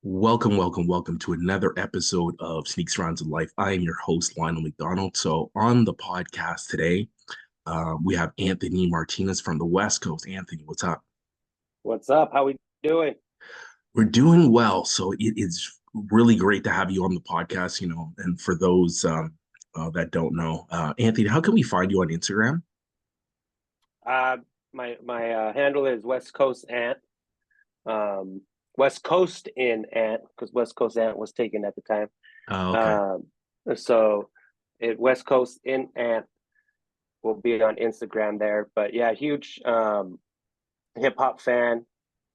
Welcome to another episode of Sneaks Rounds of Life. I am your host, Lionel McDonald. So, on the podcast today, we have Anthony Martinez from the West Coast. Anthony, what's up? What's up? How we doing? We're doing well. So, it is really great to have you on the podcast, and for those that don't know, Anthony, how can we find you on Instagram? Uh, my handle is West Coast Ant. Um, West Coast in Ant because West Coast Ant was taken at the time. Okay. So it West Coast in Ant will be on Instagram there. But yeah, huge hip hop fan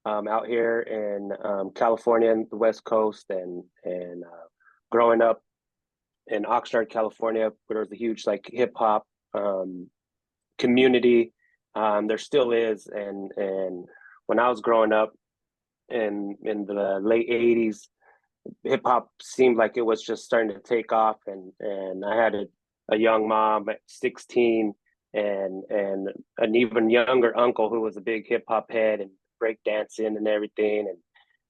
out here in California and the West Coast, and growing up in Oxnard, California, where there was a huge like hip hop community. There still is, and when I was growing up in the late '80s, hip hop seemed like it was just starting to take off, and I had a young mom at 16, and an even younger uncle who was a big hip hop head and break dancing and everything,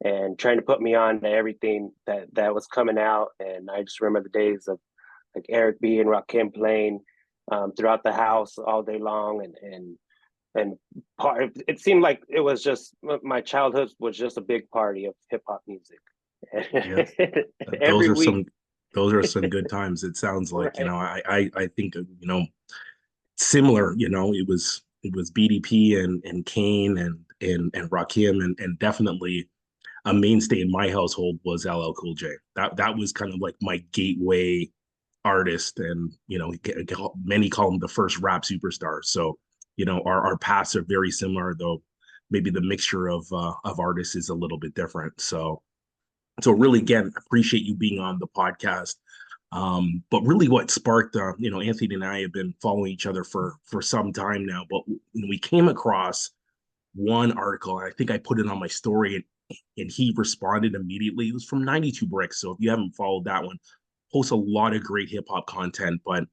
and trying to put me on to everything that was coming out. And I just remember the days of like Eric B and Rakim playing throughout the house all day long, and it seemed like it was just my childhood was just a big party of hip hop music. Yeah. Those Every are week, some good times. It sounds like, right? I think, similar, it was BDP and Kane and Rakim and definitely a mainstay in my household was LL Cool J. That was kind of like my gateway artist, and many call him the first rap superstar. So, our paths are very similar, though maybe the mixture of artists is a little bit different. So really, again, appreciate you being on the podcast. But really, what sparked, Anthony and I have been following each other for some time now. But we came across one article, and I think I put it on my story, and he responded immediately. It was from 92 Bricks. So if you haven't followed that one, posts a lot of great hip hop content. But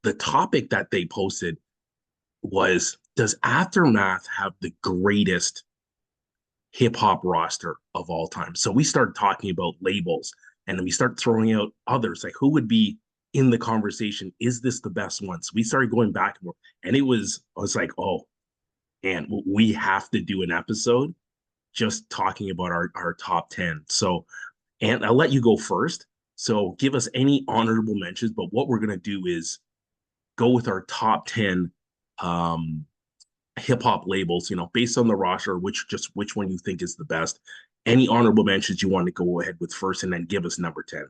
the topic that they posted was, does Aftermath have the greatest hip hop roster of all time? So we started talking about labels, and then we start throwing out others, like who would be in the conversation. Is this the best one? So we started going back and forth, and I was like, oh, and we have to do an episode just talking about our top 10. So, and I'll let you go first. So give us any honorable mentions, but what we're going to do is go with our top 10 um, hip hop labels, based on the roster, which one you think is the best. Any honorable mentions you want to go ahead with first, and then give us number 10.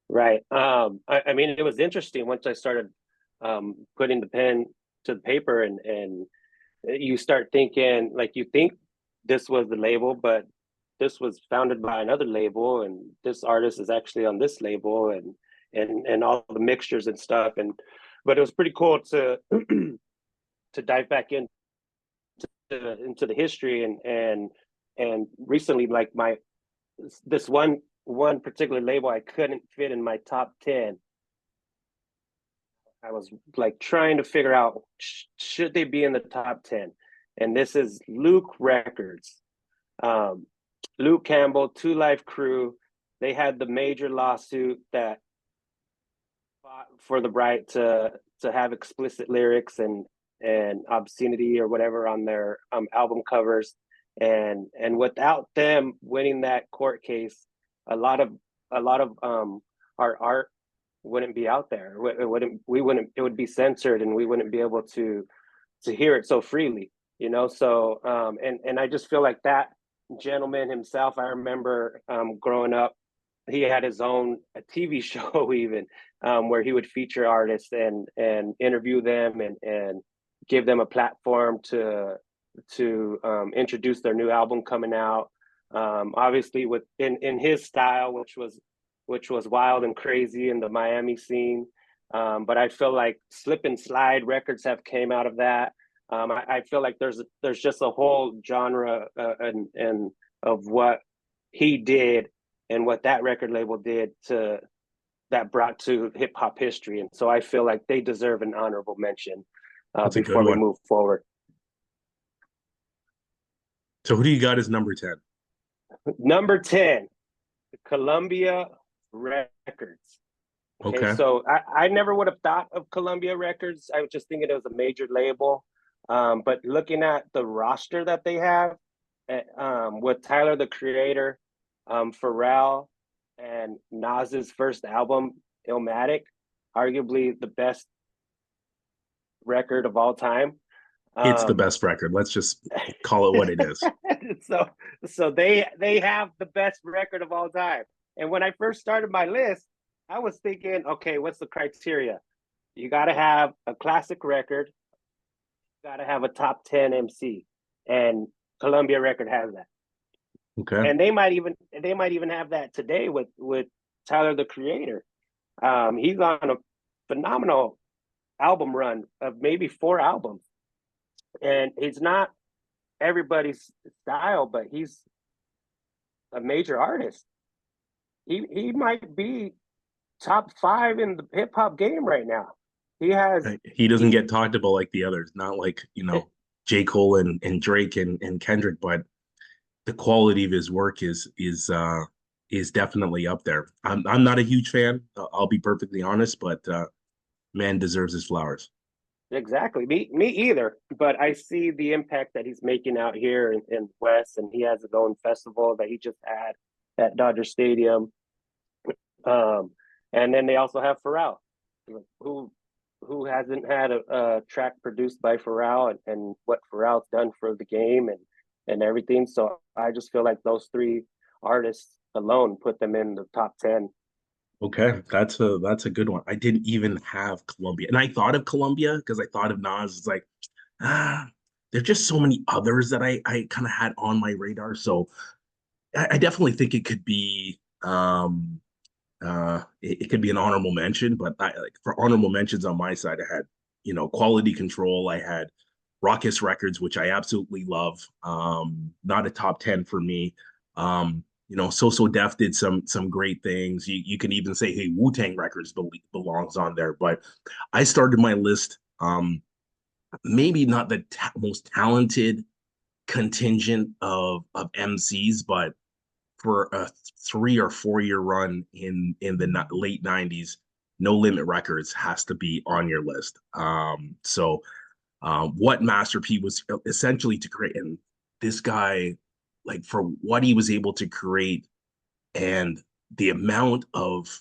Right. I mean, it was interesting once I started putting the pen to the paper, and you start thinking like you think this was the label, but this was founded by another label, and this artist is actually on this label, and all the mixtures and stuff. And but it was pretty cool to to dive back into the history, and recently, like my this one particular label I couldn't fit in my top 10. I was like trying to figure out, should they be in the top 10, and this is Luke Records. um, Luke Campbell, Two Life Crew. They had the major lawsuit that fought for the right to have explicit lyrics and obscenity or whatever on their album covers, and without them winning that court case, a lot of our art wouldn't be out there. It would be censored, and we wouldn't be able to hear it so freely, so and I just feel like that gentleman himself. I remember growing up, he had his own a TV show even, where he would feature artists and interview them, and give them a platform to introduce their new album coming out. Obviously, in his style, which was wild and crazy in the Miami scene. But I feel like Slip and Slide records have came out of that. I feel like there's just a whole genre and of what he did and what that record label did to that brought to hip hop history. And so I feel like they deserve an honorable mention That's a good before we one. move forward. So who do you got as number 10? Number 10, Columbia Records. Okay, Okay. so I never would have thought of Columbia Records. I was just thinking it was a major label. But looking at the roster that they have, with Tyler the Creator, Pharrell, and Nas's first album, Illmatic, arguably the best record of all time. It's the Um, best record. Let's just call it what it is. so so they have the best record of all time. And when I first started my list, I was thinking, okay, what's the criteria? You got to have a classic record, you got to have a top 10 MC, and Columbia Record has that. Okay. And they might even have that today with Tyler the Creator. He's on a phenomenal album run of maybe 4 albums, and he's not everybody's style, but he's a major artist. He might be top 5 in the hip hop game right now. He has He doesn't he get talked about like the others, not like, J. Cole and Drake and Kendrick, but the quality of his work is definitely up there. I'm not a huge fan. I'll be perfectly honest, but man deserves his flowers. exactly me either. But I see the impact that he's making out here in West, and he has his own festival that he just had at Dodger Stadium. Um, and then they also have Pharrell, who who hasn't had a track produced by Pharrell, and what Pharrell's done for the game and everything. So I just feel like those 3 artists alone put them in the top 10. Okay, that's a good one. I didn't even have Columbia, and I thought of Columbia because I thought of Nas. It's like, ah, there's just so many others that I kind of had on my radar. So I definitely think it could be it could be an honorable mention, but like for honorable mentions on my side, I had, Quality Control, I had Raucous Records, which I absolutely love. Not a top 10 for me. So Def did some great things. You can even say, hey, Wu-Tang Records belongs on there. But I started my list, maybe not the most talented contingent of MCs, but for a 3 or 4 year run in the late '90s, No Limit Records has to be on your list. What Master P was essentially to create, and this guy, like for what he was able to create, and the amount of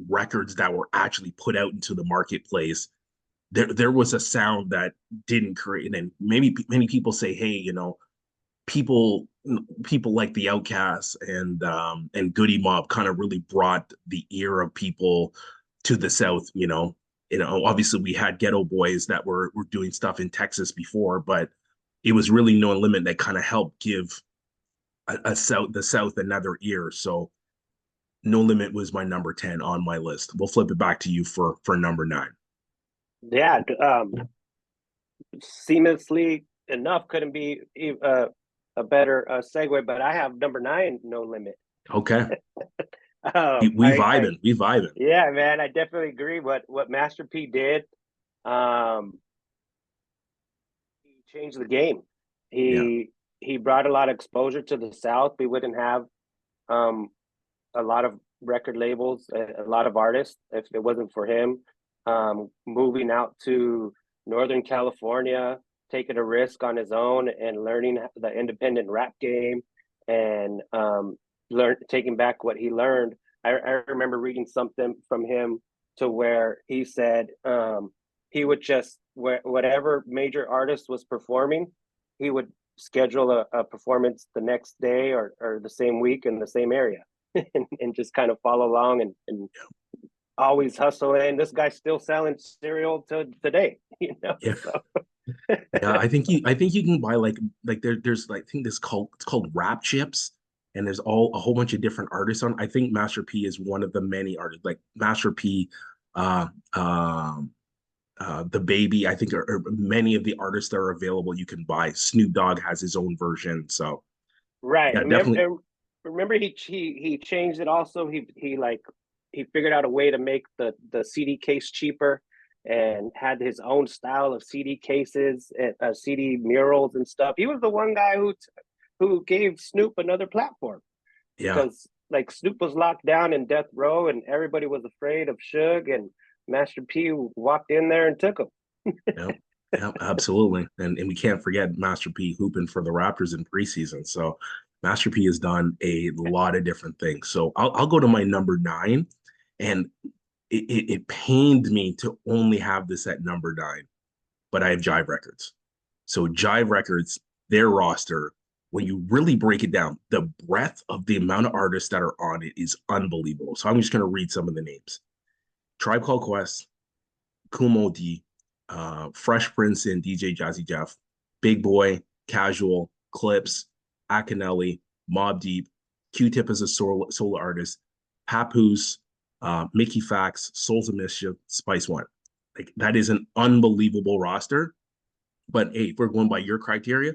records that were actually put out into the marketplace, there was a sound that didn't create. And maybe many people say, hey, people people like the Outcasts and Goody Mob kind of really brought the ear of people to the South. Obviously we had Ghetto Boys that were doing stuff in Texas before, but it was really No Limit that kind of helped give the South another ear. So No Limit was my number 10 on my list. We'll flip it back to you for number 9. Yeah, seamlessly enough couldn't be a better segue, but I have number 9, No Limit. Okay. We, um, we I, I, vibing. We vibing. yeah, man, I definitely agree. What Master P did, um, he changed the game. Yeah. He brought a lot of exposure to the South. We wouldn't have um, a lot of record labels, a lot of artists if it wasn't for him. Moving out to Northern California, taking a risk on his own and learning the independent rap game, and taking back what he learned. I remember reading something from him to where he said he would just whatever major artist was performing, he would schedule a performance the next day or the same week in the same area, and just kind of follow along and always hustle. And this guy's still selling cereal to today, Yeah. So Yeah, I think you can buy like there's like I think this called it's called rap chips, and there's a whole bunch of different artists on. I think Master P is one of the many artists. Like Master P, uh, um, the Baby. I think are many of the artists that are available. You can buy. Snoop Dogg has his own version. So right. yeah, definitely. Remember he changed it also. He figured out a way to make the CD case cheaper, and had his own style of CD cases and CD murals and stuff. He was the one guy who gave Snoop another platform. Yeah. because like Snoop was locked down in death row and everybody was afraid of Suge, and Master P walked in there and took him. Yeah. Yeah, absolutely. And we can't forget Master P hooping for the Raptors in preseason. So Master P has done a lot of different things. So I'll go to my number nine. And it pained me to only have this at number nine, but I have Jive Records. So Jive Records, their roster, when you really break it down, the breadth of the amount of artists that are on it is unbelievable. So I'm just going to read some of the names: Tribe Called Quest, Kumo D, Fresh Prince and DJ Jazzy Jeff, Big Boy, Casual, Clips, Akinelli, Mob Deep, Q-Tip as a solo artist, Papoose, Mickey Fax, Souls of Mischief, Spice One. Like that is an unbelievable roster. But hey, if we're going by your criteria,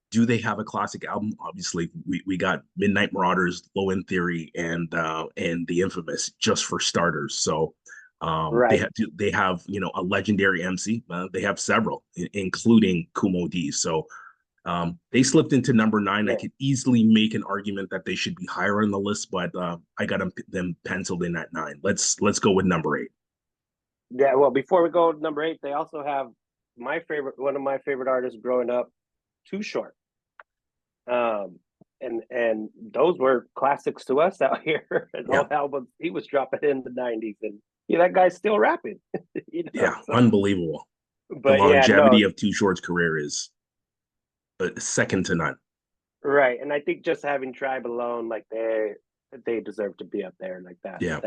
do they have a classic album? Obviously, we got Midnight Marauders, Low End Theory, and the Infamous, just for starters. So Right. they have a legendary MC. They have several, including Kumo D. So they slipped into number nine. I Yeah. could easily make an argument that they should be higher on the list, but I got them penciled in at nine. Let's go with number eight. Yeah. Well, before we go to number eight, they also have one of my favorite artists growing up, Too Short. Um, and those were classics to us out here. And Yeah, all albums he was dropping in the '90s, and yeah, that guy's still rapping. yeah, So unbelievable. The but yeah, longevity no, of Too Short's career is second to none. right. And I think just having Tribe alone, like they deserve to be up there like that. Yeah.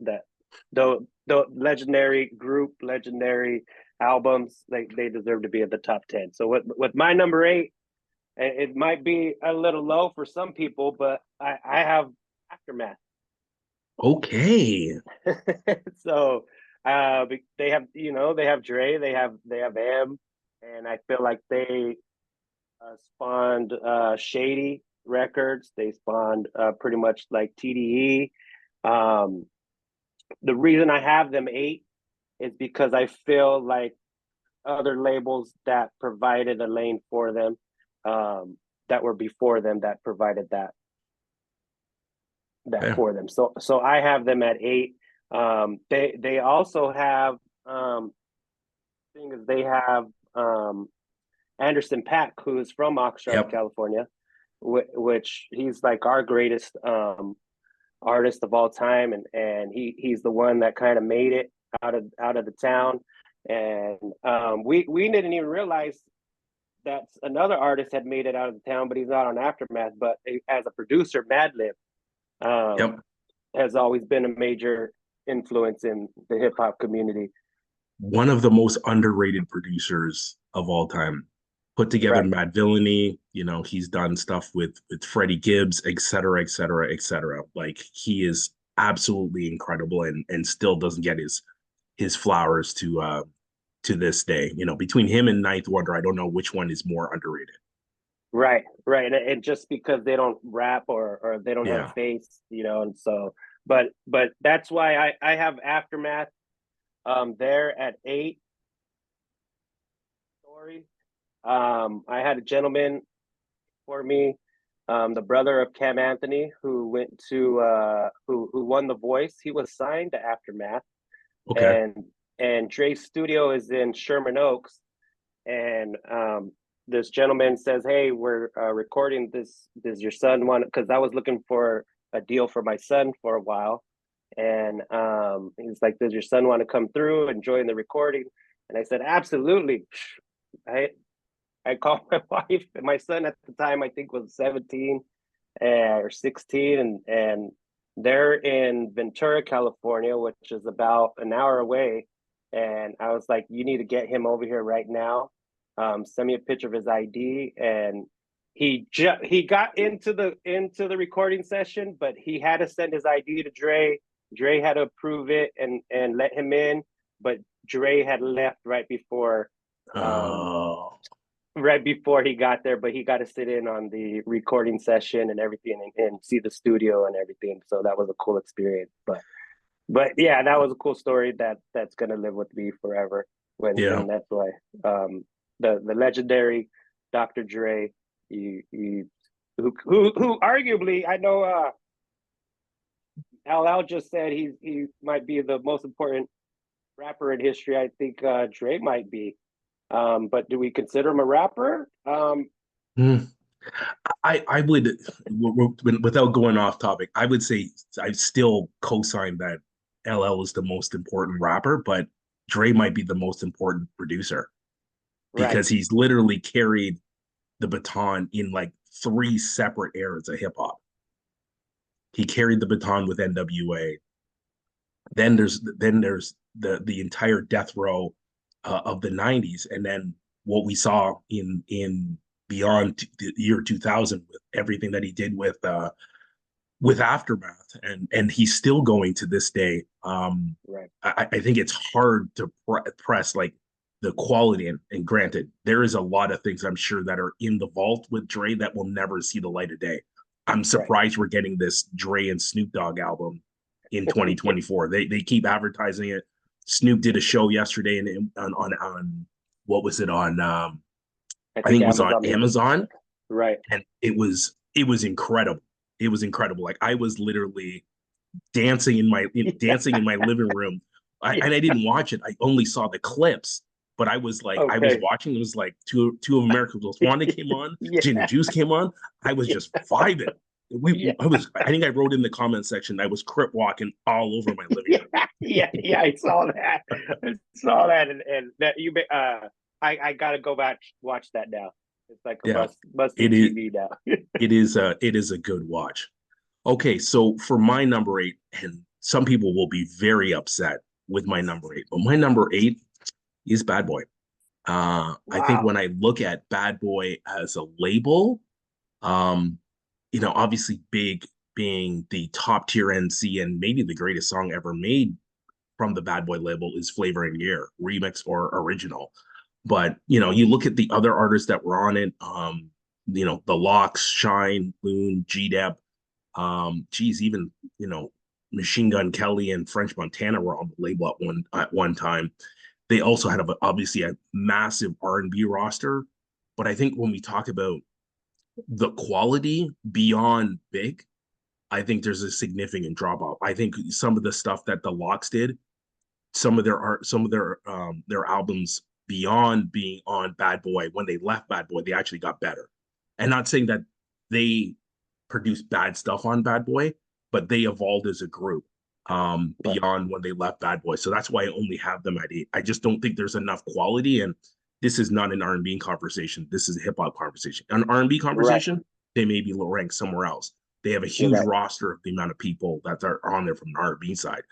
That the legendary group, legendary albums, they deserve to be at the top 10. So with my number eight, it might be a little low for some people, but I have Aftermath. Okay. So they have, they have Dre, they have M, and I feel like they spawned Shady Records. They spawned pretty much like TDE. Um, the reason I have them eight is because I feel like other labels that provided a lane for them, that were before them, that provided that Yeah. for them. So I have them at eight. They also have thing is they have um, Anderson Paak, who is from Oxnard, Yep. California, which he's like our greatest artist of all time, and he's the one that kind of made it out of the town, and we didn't even realize that another artist had made it out of the town, but he's not on Aftermath. But as a producer, Madlib um, Yep. has always been a major influence in the hip hop community. One of the most underrated producers of all time. Put together Right, Mad Villainy. He's done stuff with Freddie Gibbs, et cetera, et cetera, et cetera. Like he is absolutely incredible and still doesn't get his flowers to this day. Between him and Ninth Wonder, I don't know which one is more underrated. right, and just because they don't rap or they don't have a Yeah. face, and so, but that's why I have Aftermath there at eight. Story. I had a gentleman for me, the brother of Cam Anthony, who went to who won The Voice. He was signed to Aftermath, Okay. and Dre's studio is in Sherman Oaks, and this gentleman says, "Hey, we're recording this. Does your son want?" Because I was looking for a deal for my son for a while, and he's like, "Does your son want to come through and join the recording?" And I said, "Absolutely." I I called my wife, and my son at the time I think was 17 or 16, and they're in Ventura, California, which is about an hour away. And I was like, "You need to get him over here right now. Send me a picture of his ID." And he got into the recording session, but he had to send his ID to Dre. Dre had to approve it and let him in, but Dre had left um, Oh, right before he got there, but he got to sit in on the recording session and everything, and see the studio and everything. So that was a cool experience. But yeah, that was a cool story that's gonna live with me forever. yeah. And that's why the legendary Dr. Dre, you who arguably I know LL just said he might be the most important rapper in history. I think Dre might be. But do we consider him a rapper? Hmm. I would, without going off topic, I would say I still co-sign that LL is the most important rapper, but Dre might be the most important producer Right, because he's literally carried the baton in like three separate eras of hip hop. He carried the baton with NWA. Then there's the entire death row of the 90s, and then what we saw in beyond the year 2000 with everything that he did with Aftermath, and he's still going to this day. right, I think it's hard to press like the quality, and granted, there is a lot of things I'm sure that are in the vault with Dre that will never see the light of day. I'm right. surprised we're getting this Dre and Snoop Dogg album in 2024. They keep advertising it. Snoop did a show yesterday on what was it on? I I think think it was on Amazon Music. Amazon, Right. and it was incredible. It was incredible. Like I was literally dancing in my living room. And I didn't watch it. I only saw the clips. But I was Okay. watching. It was like two of America's Most Wanted came on, Gin and Yeah. Juice came on. I was just vibing. Yeah. I think I wrote in the comment section I was crip walking all over my living Yeah. room. Yeah. I saw that. I saw that, and that you. I gotta go back watch that now. It's like a Yeah, must see it is. TV now. It is a good watch. Okay, so for my number eight, and some people will be very upset with my number eight, but my number eight is Bad Boy. I think Wow. when I look at Bad Boy as a label, um, obviously Big being the top tier NC and maybe the greatest song ever made from the Bad Boy label is Flavor in Year, remix or original. But you look at the other artists that were on it, The Locks, Shine, Loon, G-Dep, geez, even Machine Gun Kelly and French Montana were on the label at one time. They also had obviously a massive R&B roster, but I think when we talk about the quality beyond Big, I think there's a significant drop off. I think some of the stuff that the Locks did, some of their art, some of their albums beyond being on Bad Boy, when they left Bad Boy, they actually got better. And not saying that they produced bad stuff on Bad Boy, but they evolved as a group Right. beyond when they left Bad Boy. So that's why I only have them at eight. I just don't think there's enough quality, and this is not an R&B conversation. This is a hip hop conversation. An R&B Right. conversation, they may be low ranked somewhere else. They have a You're huge right. roster of the amount of people that are on there from the R&B side.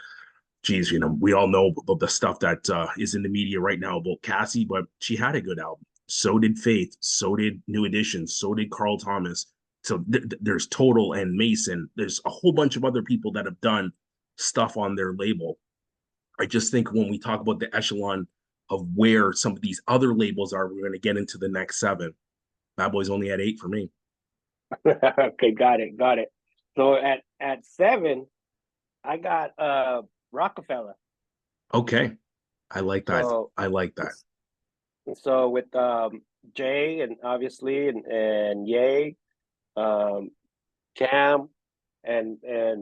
Geez, we all know about the stuff that is in the media right now about Cassie, but she had a good album. So did Faith. So did New Edition. So did Carl Thomas. So there's Total and Mason. There's a whole bunch of other people that have done stuff on their label. I just think when we talk about the echelon of where some of these other labels are, we're going to get into the next seven. Bad Boy's only at eight for me. Okay, got it. So at seven, I got Rockefeller. Okay. I like that. So I like that. so with Jay and obviously and Ye, um, Cam, and I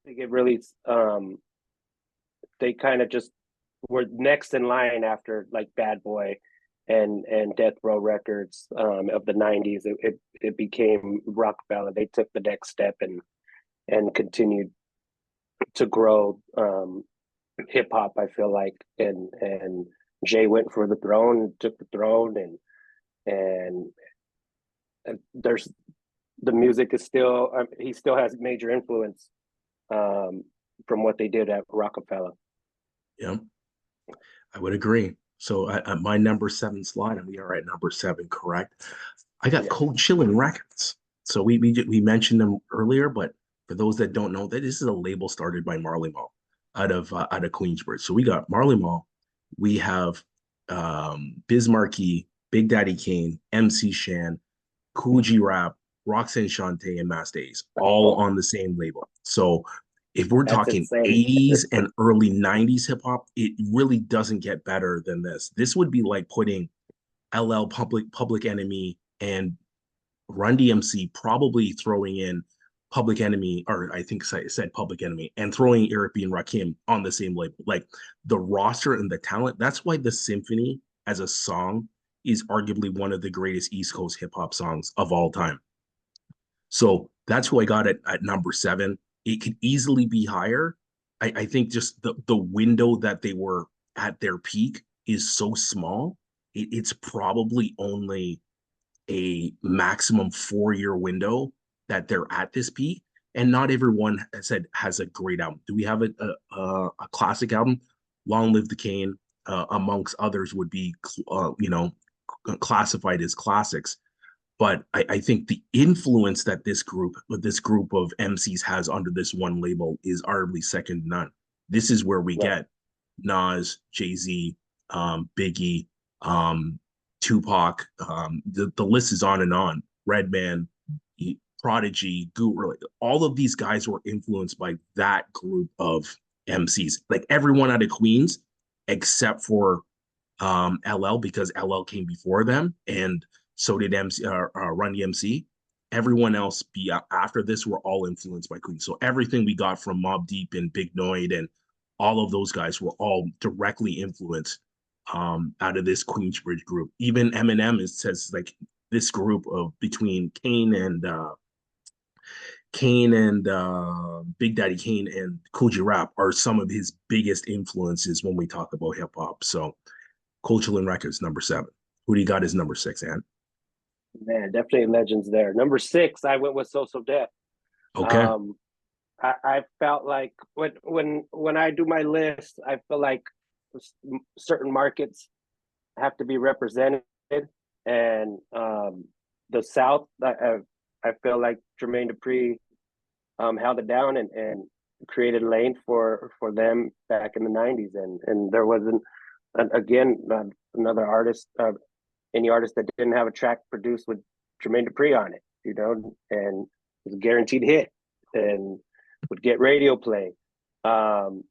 think it really they kind of just were next in line after like Bad Boy and Death Row Records of the '90s. It became Rockefeller. They took the next step and continued to grow hip hop. I feel like and Jay went for the throne, took the throne, and there's the music is still he still has major influence um, from what they did at Rockefeller. Yeah, I would agree. So at my number seven slide, and we are at number seven, correct? I got Yeah, Cold Chilling Records. So we mentioned them earlier, but for those that don't know, that this is a label started by Marley Marl out of Queensbridge. So we got Marley Marl, we have Biz Markie, Big Daddy Kane, MC Shan, Coogee Rap, Roxanne Shante, and Mass Days, all oh, on the same label. So if we're that's talking insane. 80s and early 90s hip hop, it really doesn't get better than this. This would be like putting LL Public Enemy and Run DMC probably throwing in Public Enemy, or I think I said Public Enemy, and throwing Eric B and Rakim on the same label. Like the roster and the talent. That's why the Symphony as a song is arguably one of the greatest East Coast hip hop songs of all time. So that's who I got at number seven. It could easily be higher. I think just the window that they were at their peak is so small. It's probably only a maximum 4 year window that they're at this peak. And not everyone has a great album. Do we have a classic album? Long Live the Cane, amongst others, would be classified as classics. But I think the influence that this group of MCs has under this one label is arguably second to none. This is where we Right. get Nas, Jay-Z, Biggie, Tupac. The list is on and on. Redman, Prodigy, Guru. All of these guys were influenced by that group of MCs. Like everyone out of Queens, except for LL, because LL came before them, and so did Run DMC. Everyone else after this were all influenced by Queen. So everything we got from Mobb Deep and Big Noyd and all of those guys were all directly influenced out of this Queensbridge group. Even Eminem says like this group of between Kane and Big Daddy Kane and Kool G Rap are some of his biggest influences when we talk about hip hop. So Cultural Records, number seven. Who do you got as number six, Ann? Man, definitely legends there. Number six, I went with So Def. Okay. Um, I felt like when I do my list, I feel like certain markets have to be represented, and the South, I feel like Jermaine Dupri held it down and created a lane for them back in the '90s, and there wasn't again another artist, any artist that didn't have a track produced with Jermaine Dupri on it, and it was a guaranteed hit and would get radio play. Um,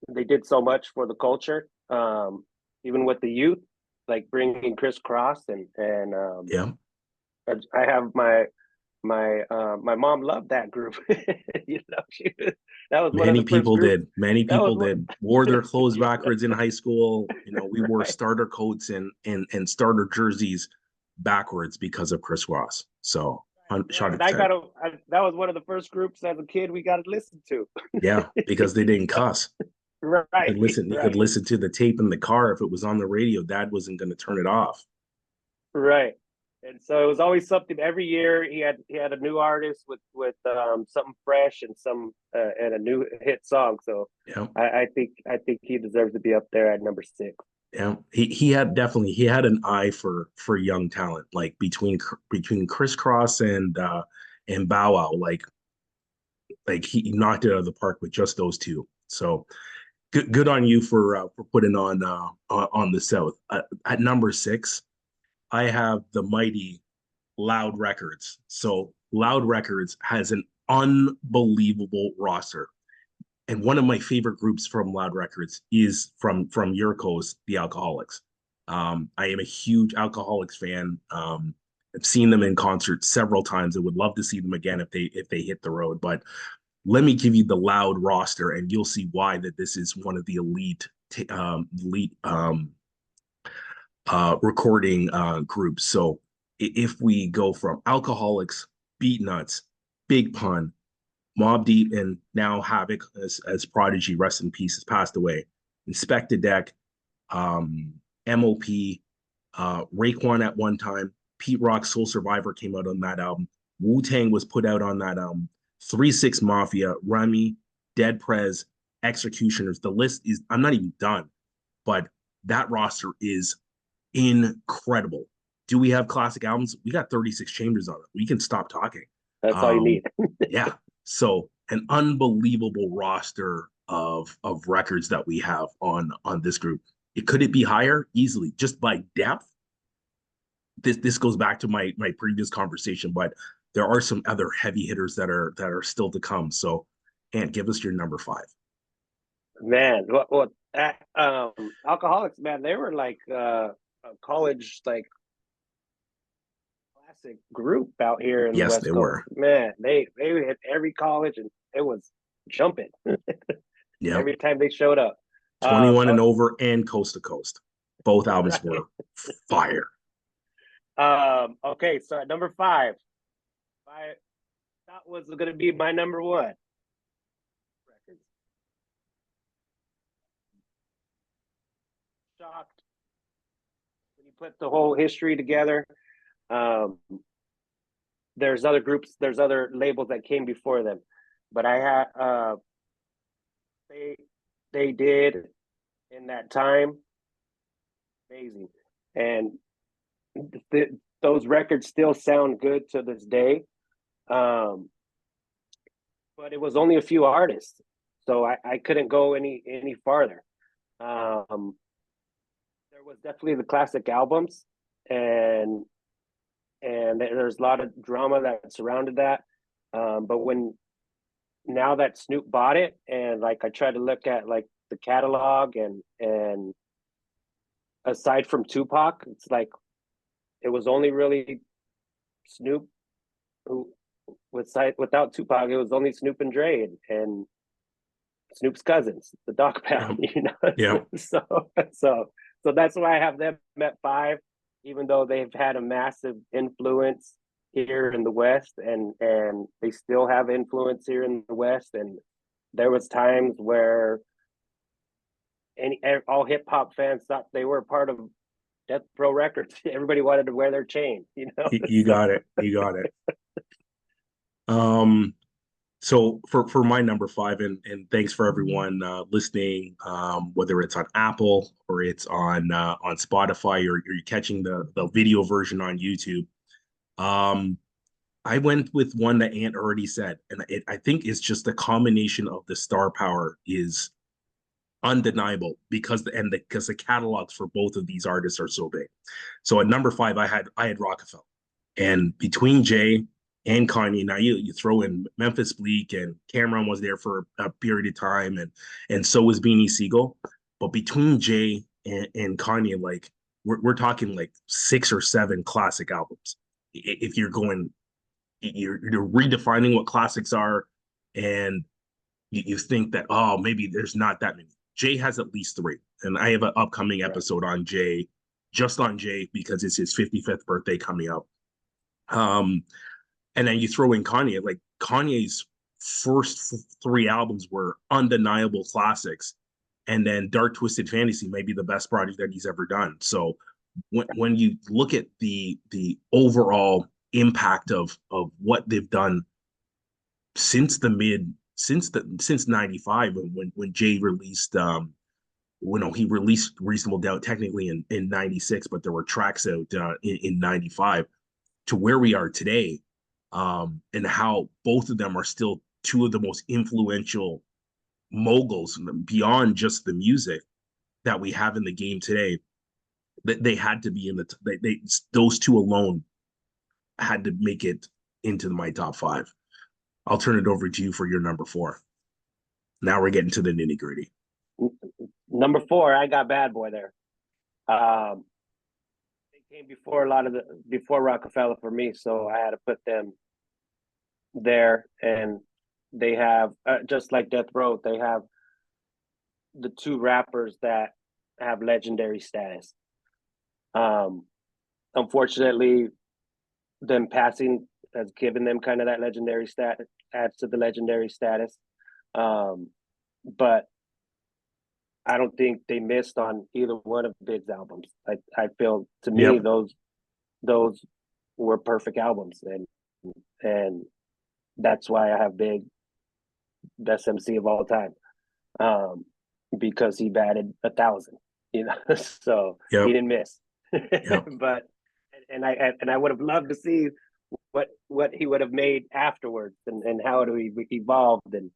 they did so much for the culture, even with the youth, like bringing Chris Cross and Yeah. I have my mom loved that group. That was one of Many the first people groups. did. Many That was people did. Wore their clothes backwards in high school. We wore right. starter coats and starter jerseys backwards because of Chris Ross. So, Right. And 100%. that was one of the first groups as a kid we got to listen to. Yeah, because they didn't cuss. Right, You could right, listen to the tape in the car. If it was on the radio, dad wasn't going to turn it off. right. And so it was always something. Every year he had a new artist with something fresh and and a new hit song. So Yeah. I think he deserves to be up there at number six. Yeah. He had an eye for young talent, like between Chris Cross and Bow Wow, like he knocked it out of the park with just those two. So good on you for putting on the South. At number six, I have the mighty Loud Records. So Loud Records has an unbelievable roster. And one of my favorite groups from Loud Records is from your coast, the Alcoholics. I am a huge Alcoholics fan. I've seen them in concert several times. I would love to see them again if they hit the road. But let me give you the Loud roster, and you'll see why that this is one of the elite recording groups. So if we go from Alcoholics, Beat Nuts, Big Pun, Mobb Deep, and now Havoc as Prodigy, rest in peace, has passed away. Inspector Deck, MOP, Raekwon at one time, Pete Rock, Soul Survivor came out on that album. Wu Tang was put out on that album. 3 6 Mafia, Remy, Dead Prez, Executioners. The list is, I'm not even done, but that roster is incredible. Do we have classic albums? We got 36 Chambers on it. We can stop talking. That's all you Um, need. yeah. So an unbelievable roster of records that we have on this group. Could it be higher? Easily, just by depth. This goes back to my previous conversation, but there are some other heavy hitters that are still to come. So, and give us your number five. Man, Alcoholics, man, they were like college, like classic group out here in the Yes, West they Coast. were. Man, they hit every college and it was jumping Yeah. every time they showed up. 21 and over and coast to coast. Both albums Right. were fire. Okay, so at number five, I that was going to be my number one. Shocked when you put the whole history together. Um, there's other groups, there's other labels that came before them, but I had they they did in that time amazing, and those records still sound good to this day. Um, but it was only a few artists, so I couldn't go any farther. Um, there was definitely the classic albums, and there's a lot of drama that surrounded that. But when now that Snoop bought it, and like I tried to look at like the catalog, and aside from Tupac, it's like it was only really Snoop who without Tupac, it was only Snoop and Dre and Snoop's cousins, the Dog Yeah. Pound, you know. Yeah. so so so that's why I have them at five, even though they've had a massive influence here in the West, and they still have influence here in the West. And there was times where all hip hop fans thought they were part of Death Row Records. Everybody wanted to wear their chain, you know. You so got it. You got it. Um, so for my number five, and thanks for everyone listening, whether it's on Apple or it's on Spotify, or you're catching the video version on YouTube. Um, I went with one that Ant already said, and I think it's just the combination of the star power is undeniable because the catalogs for both of these artists are so big. So at number five, I had Rockefeller, and between Jay and Kanye, now you throw in Memphis Bleak, and Cameron was there for a period of time, and so was Beanie Siegel. But between Jay and Kanye, like we're talking like six or seven classic albums. If you're going, you're redefining what classics are, and you think that, oh, maybe there's not that many. Jay has at least three, and I have an upcoming right. episode on Jay, just on Jay, because it's his 55th birthday coming up. Um, and then you throw in Kanye, like Kanye's first three albums were undeniable classics, and then Dark Twisted Fantasy may be the best project that he's ever done. So when you look at the overall impact of what they've done since the mid since 95, when Jay released he released Reasonable Doubt technically in 96, but there were tracks out in 95 to where we are today, and how both of them are still two of the most influential moguls beyond just the music that we have in the game today. That they had to be in those two alone had to make it into my top five. I'll turn it over to you for your number four. Now we're getting to the nitty gritty. Number four, I got Bad Boy there. Um, they came before a lot of the before Rockefeller for me, so I had to put them there. And they have just like Death Row, they have the two rappers that have legendary status. Um, Unfortunately, them passing has given them kind of that legendary status, adds to the legendary status. Um, but I don't think they missed on either one of Big's albums. I feel to me Yep. those were perfect albums, and that's why I have Big best MC of all time. Um, because he batted 1,000, you know, so he Yep. didn't miss. Yep. but and I would have loved to see what he would have made afterwards, and how it evolved and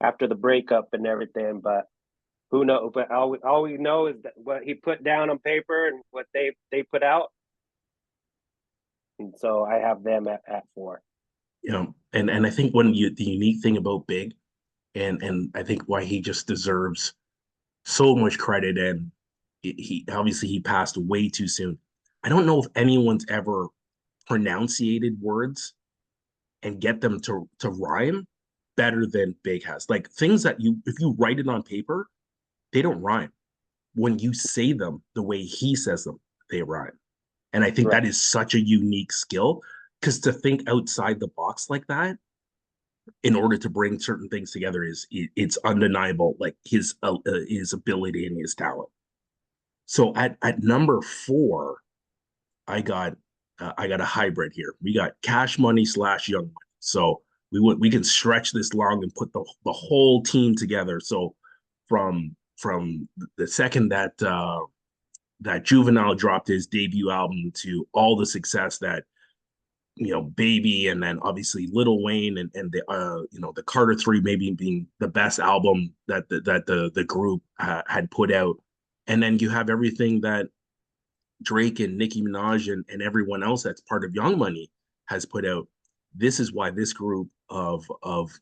after the breakup and everything. But who knows? But all we know is that what he put down on paper and what they put out. And so I have them at four. Yep. And I think the unique thing about Big, and I think why he just deserves so much credit, and he obviously he passed way too soon. I don't know if anyone's ever pronunciated words and get them to rhyme better than Big has. Like things that you, if you write it on paper, they don't rhyme. When you say them the way he says them, they rhyme. And I think that Right. is such a unique skill, because to think outside the box like that in order to bring certain things together is it's undeniable, like his ability and his talent. So at number four, I got a hybrid here. We got Cash Money slash Young Money. So we can stretch this long and put the whole team together. So from the second that that Juvenile dropped his debut album to all the success that, Baby, and then obviously Little Wayne, and the the Carter Three maybe being the best album that the group had put out, and then you have everything that Drake and Nicki Minaj and everyone else that's part of Young Money has put out. This is why this group of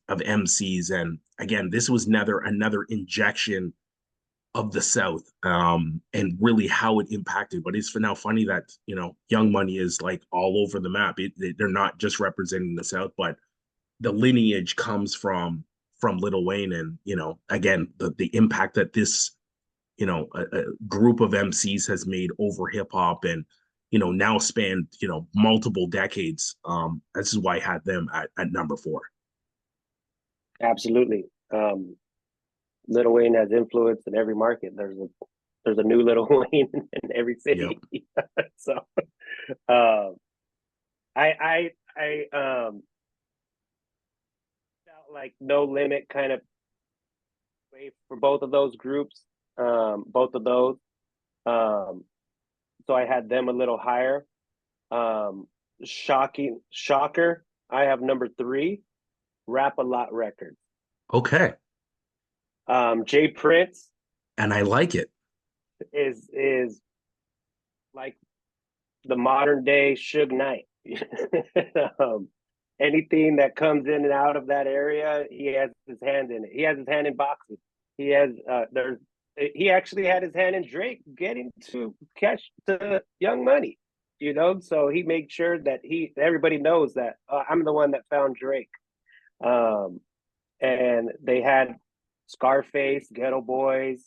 MCs, and again, this was another injection of the South, and really how it impacted. But it's for now funny that Young Money is like all over the map. They're not just representing the South, but the lineage comes from Little Wayne, and again, the impact that this a group of MCs has made over hip hop, and now spanned multiple decades. This is why I had them at number four. Absolutely. Little Wayne has influence in every market. There's a new Little Wayne in every Yep. city. So uh, I felt like No Limit kind of way for both of those groups, both of those. Um, so I had them a little higher. Um, shocker. I have number three, Rap a Lot Records. Okay. Jay Prince And I like it. is like the modern day Suge Knight. um, Anything that comes in and out of that area, he has his hand in it. He has his hand in boxing. He has there's he actually had his hand in Drake getting to catch the Young Money. So he made sure that everybody knows that I'm the one that found Drake. Um, and they had Scarface, Ghetto Boys,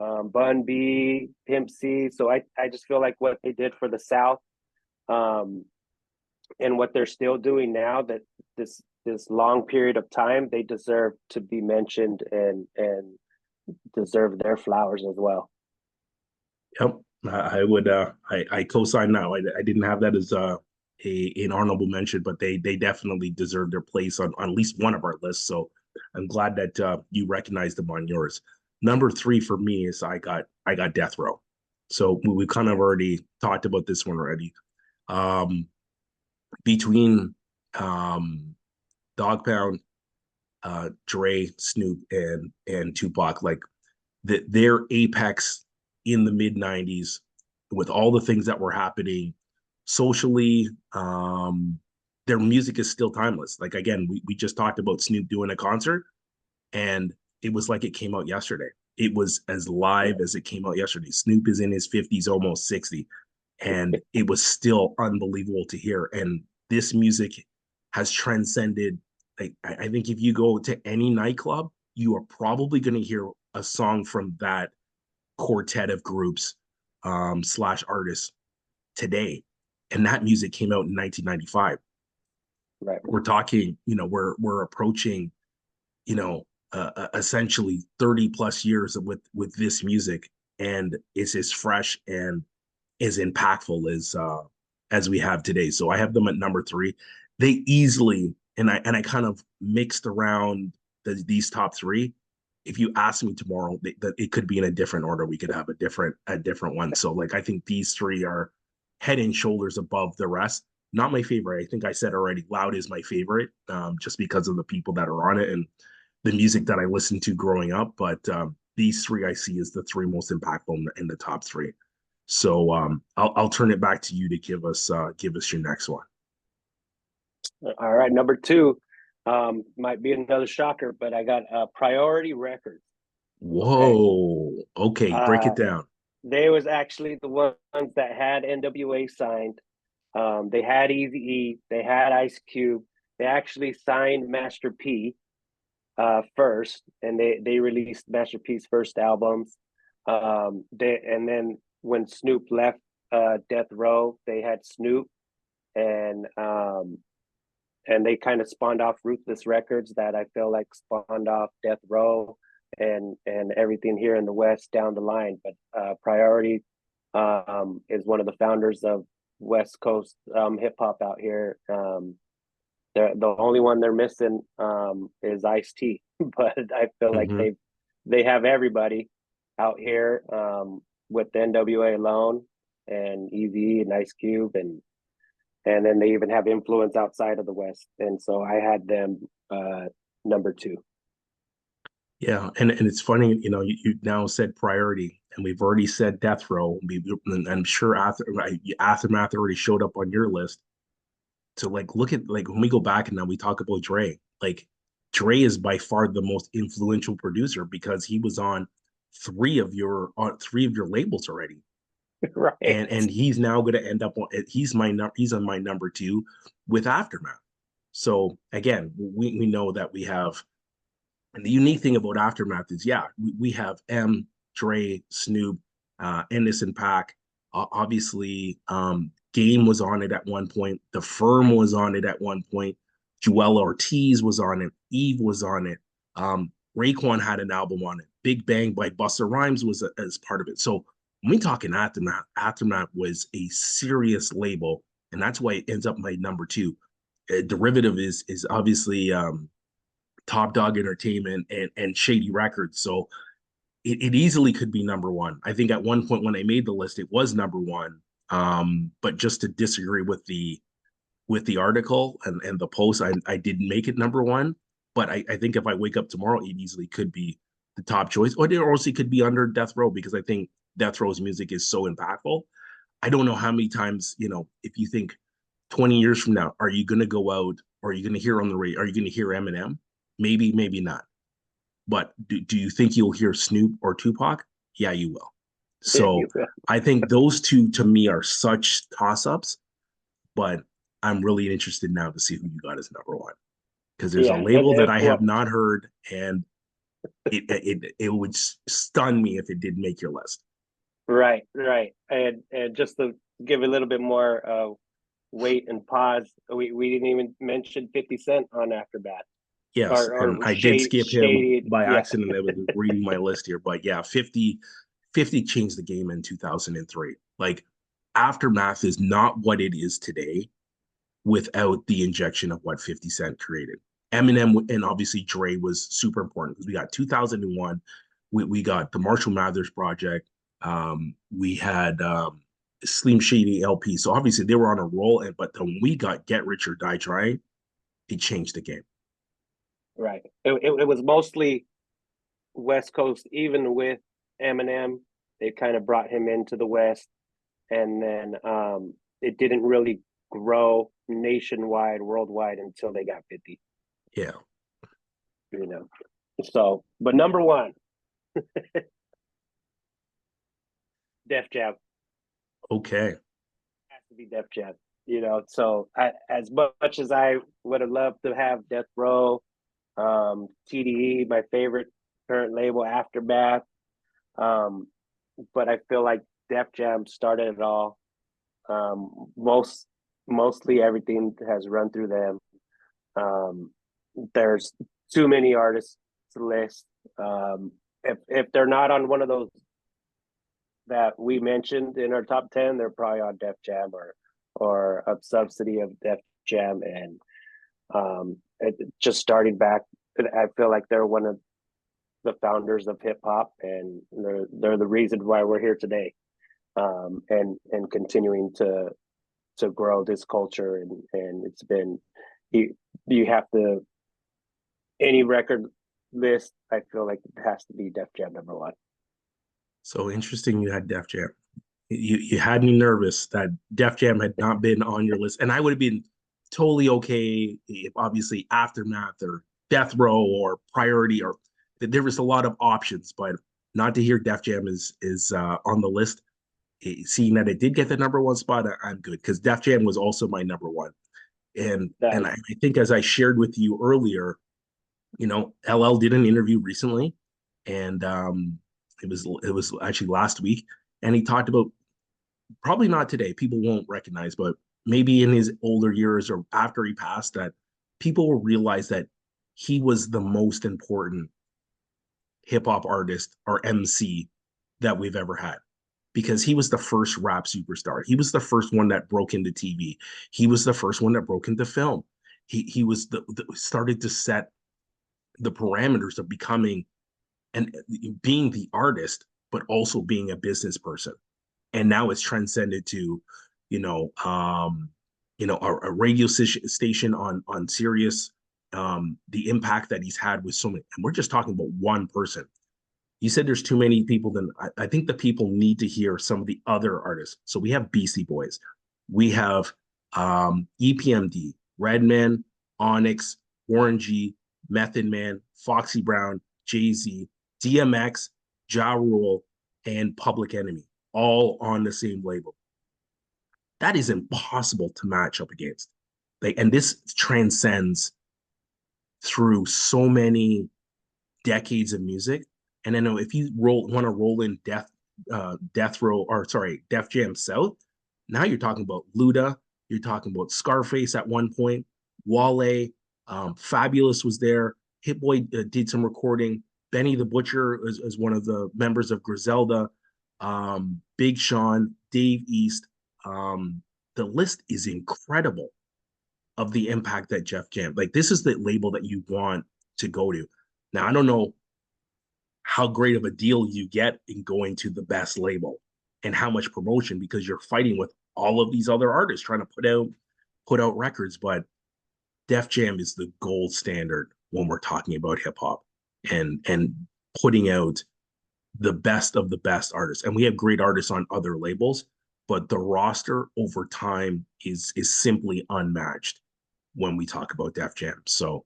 Bun B, Pimp C. So I just feel like what they did for the South, um, and what they're still doing now, that this long period of time, they deserve to be mentioned and deserve their flowers as well. Yep. I would I co-sign now. I didn't have that as an honorable mention, but they definitely deserve their place on at least one of our lists. So I'm glad that you recognized them on yours. Number three for me is I got Death Row. So we kind of already talked about this one already. Um, between Dog Pound, Dre, Snoop, and Tupac, like their apex in the mid 90s, with all the things that were happening socially. Their music is still timeless. Like again, we just talked about Snoop doing a concert, and it was like it came out yesterday. It was as live Yeah. as it came out yesterday. Snoop is in his 50s, almost 60, and it was still unbelievable to hear. And this music has transcended. I think if you go to any nightclub, you are probably going to hear a song from that quartet of groups, slash artists today. And that music came out in 1995. Right. We're talking, we're approaching, essentially 30 plus years with this music, and it's as fresh and as impactful as we have today. So I have them at number three. They easily, and I kind of mixed around these top three. If you ask me tomorrow, that it could be in a different order. We could have a different one. So like I think these three are head and shoulders above the rest. Not my favorite. I think I said already. Loud is my favorite, just because of the people that are on it and the music that I listened to growing up. But these three I see as the three most impactful in the top three. So I'll turn it back to you to give us your next one. All right. Number two, might be another shocker, but I got Priority Records. Okay. Whoa. Okay, break Uh, it down. they was actually the ones that had NWA signed. They had Eazy-E, they had Ice Cube. They actually signed Master P first, and they released Master P's first albums. And then when Snoop left Death Row, they had Snoop, and and they kind of spawned off Ruthless Records that I feel like spawned off Death Row and everything here in the West down the line. But Priority is one of the founders of West Coast hip hop out here. The only one they're missing is Ice-T, but I feel like Mm-hmm. they have everybody out here with the NWA alone and Easy and Ice Cube and then they even have influence outside of the West. And so I had them number two. Yeah, and it's funny, you now said Priority, and we've already said Death Row. And I'm sure Aftermath already showed up on your list. So like, look at like when we go back and now we talk about Dre. Like, Dre is by far the most influential producer because he was on three of your labels already, Right. and he's now going to end up on he's on my number two with Aftermath. So again, we know that we have. And the unique thing about Aftermath is, yeah, we have Dre, Snoop, Innocent Pack. Obviously, Game was on it at one point. The Firm was on it at one point. Joel Ortiz was on it. Eve was on it. Raekwon had an album on it. Big Bang by Busta Rhymes was as part of it. So when we talking Aftermath, Aftermath was a serious label, and that's why it ends up my number two. Derivative is obviously Top Dog Entertainment and Shady Records. So it easily could be number one. I think at one point when I made the list, it was number one. But just to disagree with the article and the post, I didn't make it number one. But I think if I wake up tomorrow, it easily could be the top choice, or it also could be under Death Row because I think Death Row's music is so impactful. I don't know how many times, if you think 20 years from now, are you going to go out? Or are you going to hear on the radio? Are you going to hear Eminem? Maybe, maybe not. But do you think you'll hear Snoop or Tupac? Yeah, you will. So I think those two to me are such toss ups, but I'm really interested now to see who you got as number one because there's a Yeah. label that I have Well, not heard, and it would stun me if it did make your list. right, right. And just to give a little bit more weight and pause, we didn't even mention 50 Cent on Aftermath Yes, and or I did skip him shaded. by Yeah, accident. I was reading my list here, but yeah, 50 changed the game in 2003. Like, Aftermath is not what it is today without the injection of what 50 Cent created. Eminem and obviously Dre was super important because we got 2001, we got the Marshall Mathers Project, we had Slim Shady LP. So obviously they were on a roll, but when we got Get Rich or Die Trying, it changed the game. right. It was mostly West Coast, even with Eminem. They kind of brought him into the West, and then it didn't really grow nationwide, worldwide until they got 50. Yeah. You know, so but number one, Def Jam Okay. has to be Def Jam. So as much as I would have loved to have Death Row, TDE, my favorite current label, Aftermath, um, but I feel like Def Jam started it all. Mostly everything has run through them. Um, there's too many artists to list. If they're not on one of those that we mentioned in our top 10, they're probably on Def Jam or a subsidy of Def Jam. And it just starting back, I feel like they're one of the founders of hip hop, and they're the reason why we're here today, and continuing to grow this culture. And it's been you have to any record list. I feel like it has to be Def Jam number one. So interesting you had Def Jam. You had me nervous that Def Jam had not been on your list, and I would have been totally okay if obviously Aftermath or Death Row or Priority or there was a lot of options, but not to hear Def Jam is on the list. seeing that it did get the number one spot, I'm good because Def Jam was also my number one. And Nice. I think as I shared with you earlier, LL did an interview recently, and it was actually last week, and he talked about probably not today, people won't recognize, but maybe in his older years or after he passed, that people will realize that he was the most important hip hop artist or MC that we've ever had because he was the first rap superstar. He was the first one that broke into TV. He was the first one that broke into film. He was the started to set the parameters of becoming and being the artist, but also being a business person. And now it's transcended to, you know, a radio station on Sirius. The impact that he's had with so many, and we're just talking about one person. You said there's too many people. Then I think the people need to hear some of the other artists. So we have Beastie Boys, we have EPMD, Redman, Onyx, Warren G, Method Man, Foxy Brown, Jay Z, DMX, Ja Rule, and Public Enemy, all on the same label. That is impossible to match up against. And this transcends through so many decades of music. And I know if you want to roll in Death Row, or sorry, Def Jam South, now you're talking about Luda, you're talking about Scarface at one point, Wale, Fabulous was there, Hit Boy did some recording, Benny the Butcher is one of the members of Griselda, Big Sean, Dave East. The list is incredible of the impact that Jeff Jam, like this is the label that you want to go to. Now, I don't know how great of a deal you get in going to the best label and how much promotion because you're fighting with all of these other artists trying to put out records, but Def Jam is the gold standard when we're talking about hip hop and putting out the best of the best artists. And we have great artists on other labels, but the roster over time is simply unmatched when we talk about Def Jam. So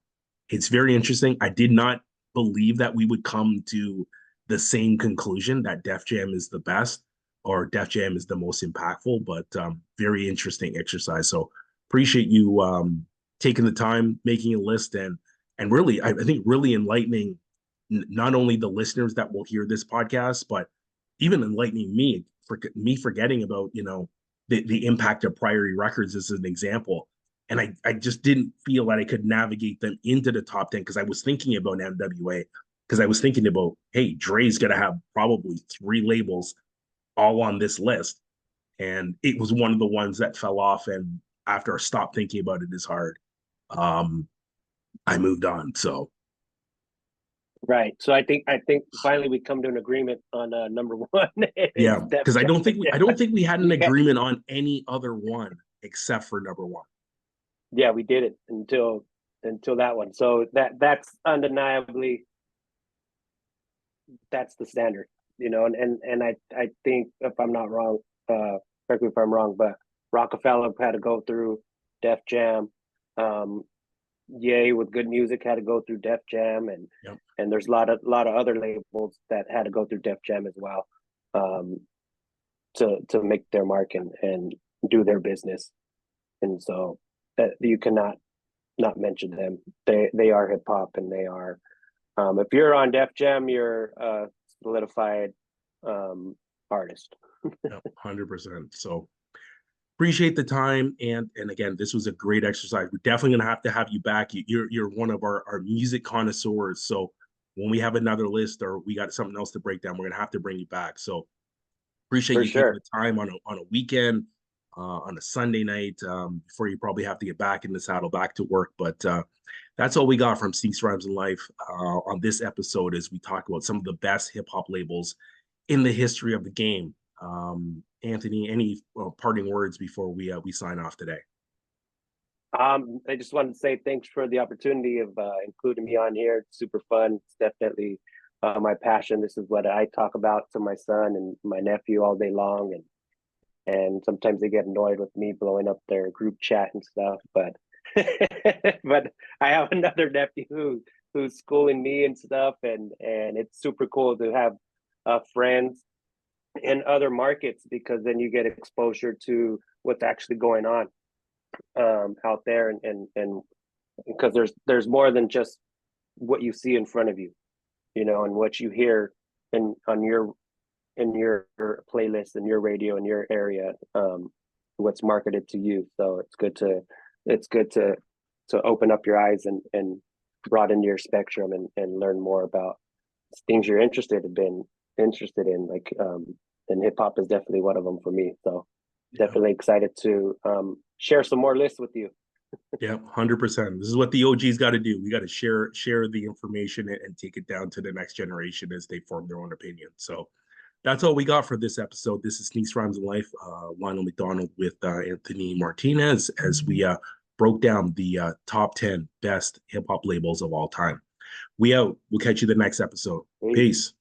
it's very interesting. I did not believe that we would come to the same conclusion that Def Jam is the best or Def Jam is the most impactful, but very interesting exercise. So appreciate you taking the time, making a list, and really, I think really enlightening not only the listeners that will hear this podcast, but even enlightening me for me forgetting about the impact of Priority Records as an example. And I just didn't feel that I could navigate them into the top 10 because I was thinking about NWA, because I was thinking about, hey, Dre's going to have probably 3 labels all on this list. And it was one of the ones that fell off. And after I stopped thinking about it as hard, um, I moved on. So, Right. So I think finally we come to an agreement on number one. yeah, It's Def because I Jam. don't think I don't think we had an Yeah. agreement on any other one except for number one. Yeah, we did it until that one. So that's undeniably that's the standard, and I think if I'm not wrong, correct me if I'm wrong, but Rockefeller had to go through Def Jam. Um, Ye with good music had to go through Def Jam, and Yep. and there's a lot of other labels that had to go through Def Jam as well, um, to make their mark and do their business. And so that you cannot not mention them. They are hip hop, and they are. If you're on Def Jam, you're a solidified artist. Yep. 100%. So appreciate the time, and again, this was a great exercise. We're definitely gonna have to have you back. You're one of our music connoisseurs. So when we have another list or we got something else to break down, we're gonna have to bring you back. So appreciate For you taking sure. the time on a weekend, on a Sunday night, before you probably have to get back in the saddle, back to work. But that's all we got from Sneaks, Rhymes, and Life on this episode as we talk about some of the best hip hop labels in the history of the game. Anthony, any parting words before we sign off today? I just wanted to say thanks for the opportunity of including me on here. It's super fun. It's definitely my passion. This is what I talk about to my son and my nephew all day long, and sometimes they get annoyed with me blowing up their group chat and stuff. But but I have another nephew who's schooling me and stuff, and it's super cool to have friends in other markets, because then you get exposure to what's actually going on out there, and because there's more than just what you see in front of you, you know, and what you hear in your playlist and your radio in your area, what's marketed to you. So it's good to open up your eyes and broaden your spectrum and learn more about things you're interested in, like and hip hop is definitely one of them for me. So Yeah. definitely excited to share some more lists with you. Yeah, 100%. This is what the OGs got to do. We got to share the information and take it down to the next generation as they form their own opinion. So that's all we got for this episode. This is Sneaks Rhymes in Life, Lionel McDonald with Anthony Martinez, as we broke down the top 10 best hip hop labels of all time. We out. We'll catch you the next episode. Peace. Peace.